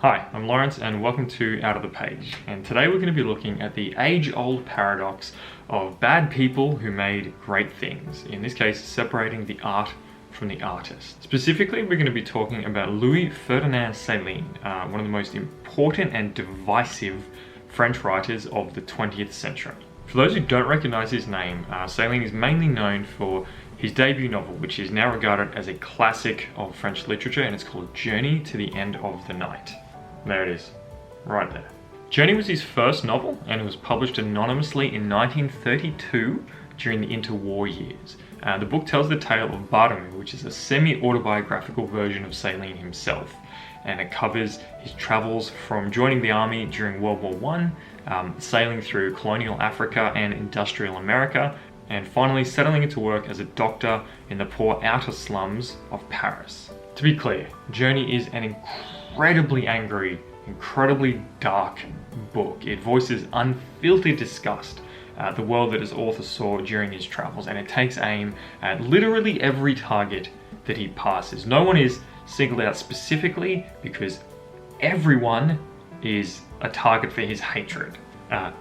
Hi, I'm Lawrence and welcome to Out of the Page. And today we're going to be looking at the age-old paradox of bad people who made great things. In this case, separating the art from the artist. Specifically, we're going to be talking about Louis-Ferdinand Céline, one of the most important and divisive French writers of the 20th century. For those who don't recognize his name, Céline is mainly known for his debut novel, which is now regarded as a classic of French literature, and it's called Journey to the End of the Night. There it is, right there. Journey was his first novel, and it was published anonymously in 1932 during the interwar years. The book tells the tale of Barthélemy, which is a semi-autobiographical version of Céline himself, and it covers his travels from joining the army during World War I, sailing through colonial Africa and industrial America, and finally settling into work as a doctor in the poor outer slums of Paris. To be clear, Journey is an incredibly angry, incredibly dark book. It voices unfiltered disgust at the world that his author saw during his travels, and it takes aim at literally every target that he passes. No one is singled out specifically because everyone is a target for his hatred.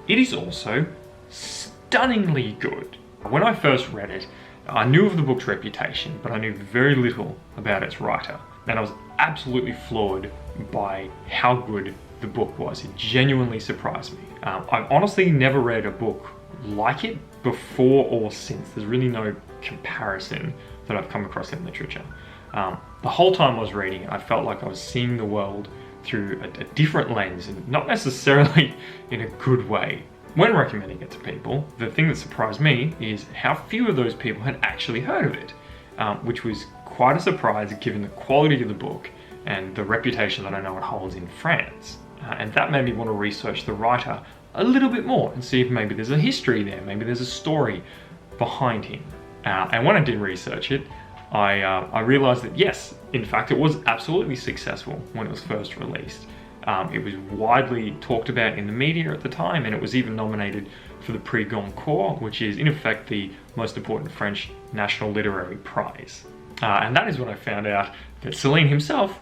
It is also stunningly good. When I first read it, I knew of the book's reputation, but I knew very little about its writer. And I was absolutely floored by how good the book was. It genuinely surprised me. I've honestly never read a book like it before or since. There's really no comparison that I've come across in literature. The whole time I was reading it, I felt like I was seeing the world through a different lens, and not necessarily in a good way. When recommending it to people, the thing that surprised me is how few of those people had actually heard of it, which was quite a surprise given the quality of the book and the reputation that I know it holds in France. And that made me want to research the writer a little bit more and see if maybe there's a history there, maybe there's a story behind him. And when I did research it, I realized that yes, in fact, it was absolutely successful when it was first released. It was widely talked about in the media at the time, and it was even nominated for the Prix Goncourt, which is in effect the most important French national literary prize. And that is when I found out that Céline himself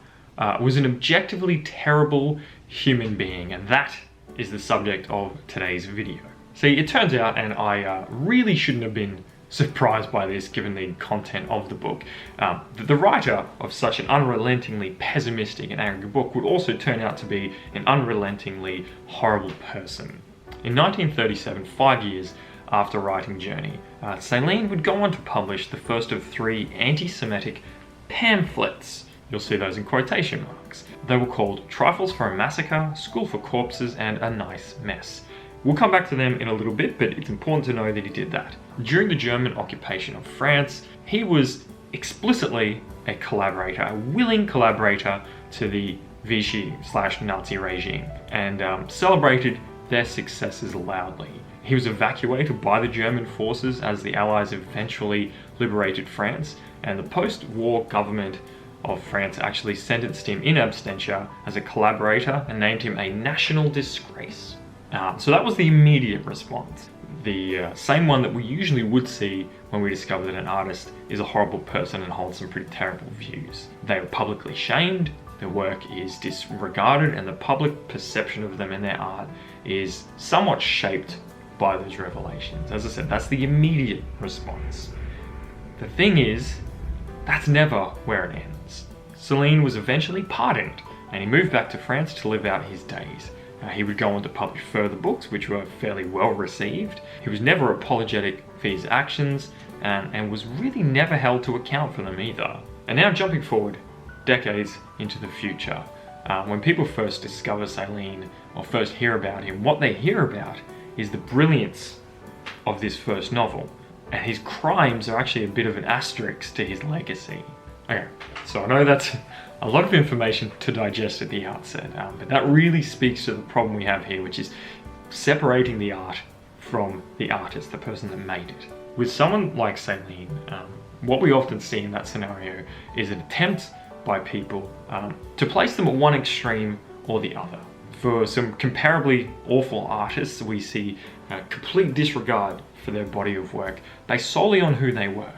was an objectively terrible human being, and that is the subject of today's video. See, it turns out, and I really shouldn't have been surprised by this given the content of the book, that the writer of such an unrelentingly pessimistic and angry book would also turn out to be an unrelentingly horrible person. In 1937, 5 years after writing Journey, Céline would go on to publish the first of 3 anti-Semitic pamphlets. You'll see those in quotation marks. They were called Trifles for a Massacre, School for Corpses, and A Nice Mess. We'll come back to them in a little bit, but it's important to know that he did that. During the German occupation of France, he was explicitly a collaborator, a willing collaborator to the Vichy/Nazi regime, and celebrated their successes loudly. He was evacuated by the German forces as the Allies eventually liberated France, and the post-war government of France actually sentenced him in absentia as a collaborator and named him a national disgrace. So that was the immediate response. The same one that we usually would see when we discover that an artist is a horrible person and holds some pretty terrible views. They are publicly shamed, their work is disregarded, and the public perception of them and their art is somewhat shaped by those revelations. As I said, that's the immediate response. The thing is, that's never where it ends. Céline was eventually pardoned, and he moved back to France to live out his days. He would go on to publish further books, which were fairly well received. He was never apologetic for his actions, and was really never held to account for them either. And now jumping forward decades into the future, when people first discover Céline or first hear about him, what they hear about is the brilliance of this first novel, and his crimes are actually a bit of an asterisk to his legacy. Okay, so I know that's a lot of information to digest at the outset, but that really speaks to the problem we have here, which is separating the art from the artist, the person that made it. With someone like Céline, what we often see in that scenario is an attempt by people to place them at one extreme or the other. For some comparably awful artists, we see complete disregard for their body of work based solely on who they were.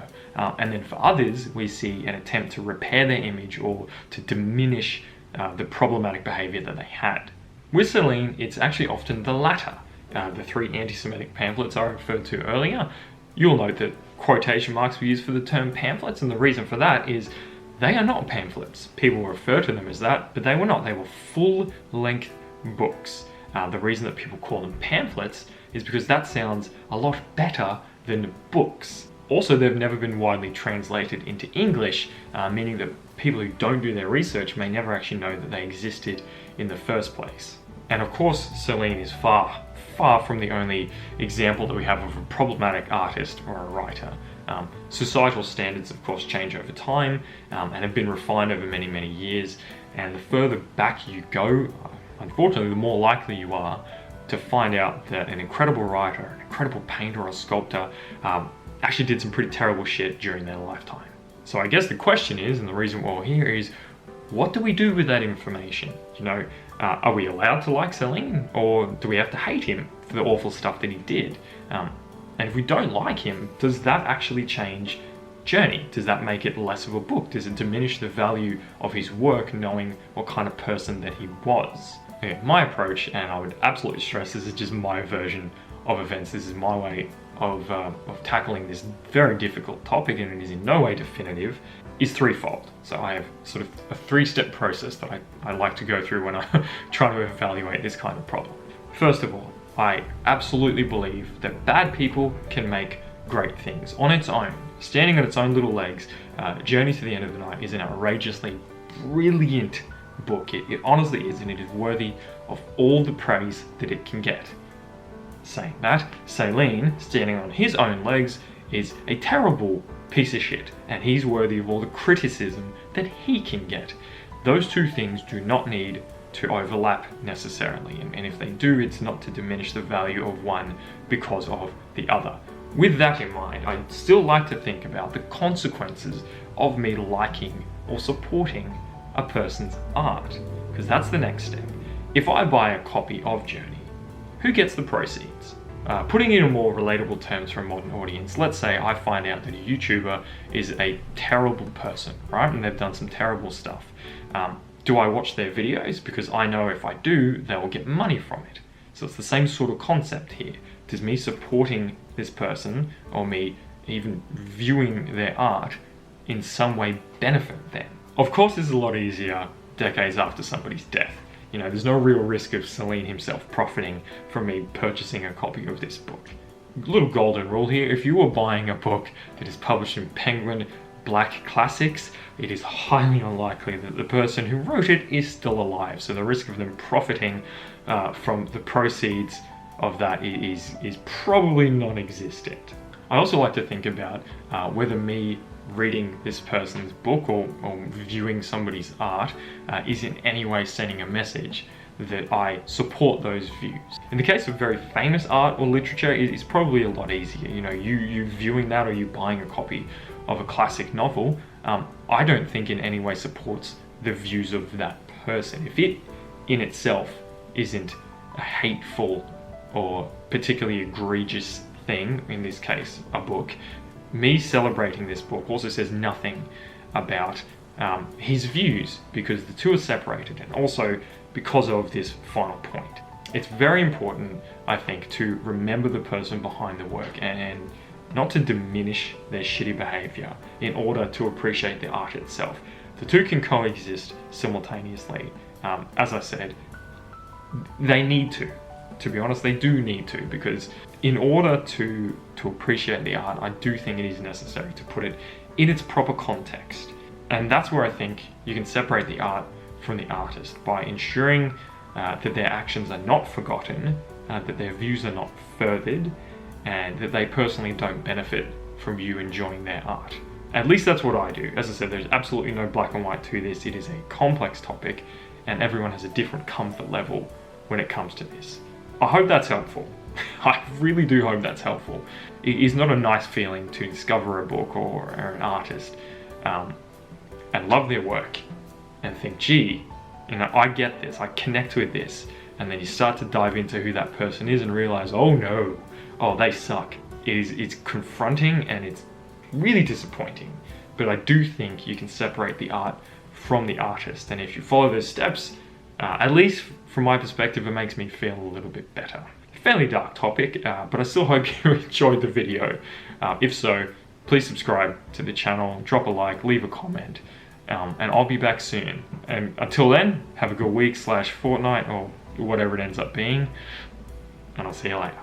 And then for others, we see an attempt to repair their image or to diminish the problematic behavior that they had. With Céline, it's actually often the latter. The 3 anti-Semitic pamphlets I referred to earlier, you'll note that quotation marks were used for the term pamphlets, and the reason for that is they are not pamphlets. People refer to them as that, but they were not. They were full-length books. The reason that people call them pamphlets is because that sounds a lot better than books. Also, they've never been widely translated into English, meaning that people who don't do their research may never actually know that they existed in the first place. And of course, Céline is far from the only example that we have of a problematic artist or a writer. Societal standards, of course, change over time and have been refined over many, many years. And the further back you go, unfortunately, the more likely you are to find out that an incredible writer, an incredible painter or sculptor actually did some pretty terrible shit during their lifetime. So I guess the question is, and the reason we're all here is, what do we do with that information? Are we allowed to like Céline, or do we have to hate him for the awful stuff that he did? And if we don't like him, does that actually change Journey? Does that make it less of a book? Does it diminish the value of his work knowing what kind of person that he was? Okay, my approach, and I would absolutely stress this is just my version of events, this is my way of tackling this very difficult topic, and it is in no way definitive, is threefold. So I have sort of a 3-step process that I like to go through when I try to evaluate this kind of problem. First of all, I absolutely believe that bad people can make great things on its own. Standing on its own little legs, Journey to the End of the Night is an outrageously brilliant book. It honestly is, and it is worthy of all the praise that it can get. Saying that, Céline, standing on his own legs, is a terrible piece of shit, and he's worthy of all the criticism that he can get. Those two things do not need to overlap necessarily, and if they do, it's not to diminish the value of one because of the other. With that in mind, I'd still like to think about the consequences of me liking or supporting a person's art, because that's the next step. If I buy a copy of Journey, who gets the proceeds? Putting it in more relatable terms for a modern audience, let's say I find out that a YouTuber is a terrible person, right? And they've done some terrible stuff. Do I watch their videos? Because I know if I do, they will get money from it. So it's the same sort of concept here. Does me supporting this person, or me even viewing their art, in some way benefit them? Of course, this is a lot easier decades after somebody's death. There's no real risk of Céline himself profiting from me purchasing a copy of this book. Little golden rule here, if you are buying a book that is published in Penguin Black Classics, it is highly unlikely that the person who wrote it is still alive. So the risk of them profiting from the proceeds of that is probably non-existent. I also like to think about whether me reading this person's book or viewing somebody's art is in any way sending a message that I support those views. In the case of very famous art or literature, it's probably a lot easier. You viewing that, or you buying a copy of a classic novel, I don't think in any way supports the views of that person. If it in itself isn't a hateful or particularly egregious thing, in this case a book, me celebrating this book also says nothing about his views, because the two are separated, and also because of this final point. It's very important, I think, to remember the person behind the work and not to diminish their shitty behavior in order to appreciate the art itself. The two can coexist simultaneously. As I said, they need to be honest, they do need to, because in order to appreciate the art, I do think it is necessary to put it in its proper context. And that's where I think you can separate the art from the artist, by ensuring that their actions are not forgotten, that their views are not furthered, and that they personally don't benefit from you enjoying their art. At least that's what I do. As I said, there's absolutely no black and white to this. It is a complex topic, and everyone has a different comfort level when it comes to this. I hope that's helpful. I really do hope that's helpful. It is not a nice feeling to discover a book or an artist and love their work and think, gee, I get this, I connect with this, and then you start to dive into who that person is and realize, oh no, they suck. It's confronting and it's really disappointing. But I do think you can separate the art from the artist. And if you follow those steps, at least from my perspective, it makes me feel a little bit better. Fairly dark topic, but I still hope you enjoyed the video. If so, please subscribe to the channel, drop a like, leave a comment, and I'll be back soon. And until then, have a good week / fortnight or whatever it ends up being, and I'll see you later.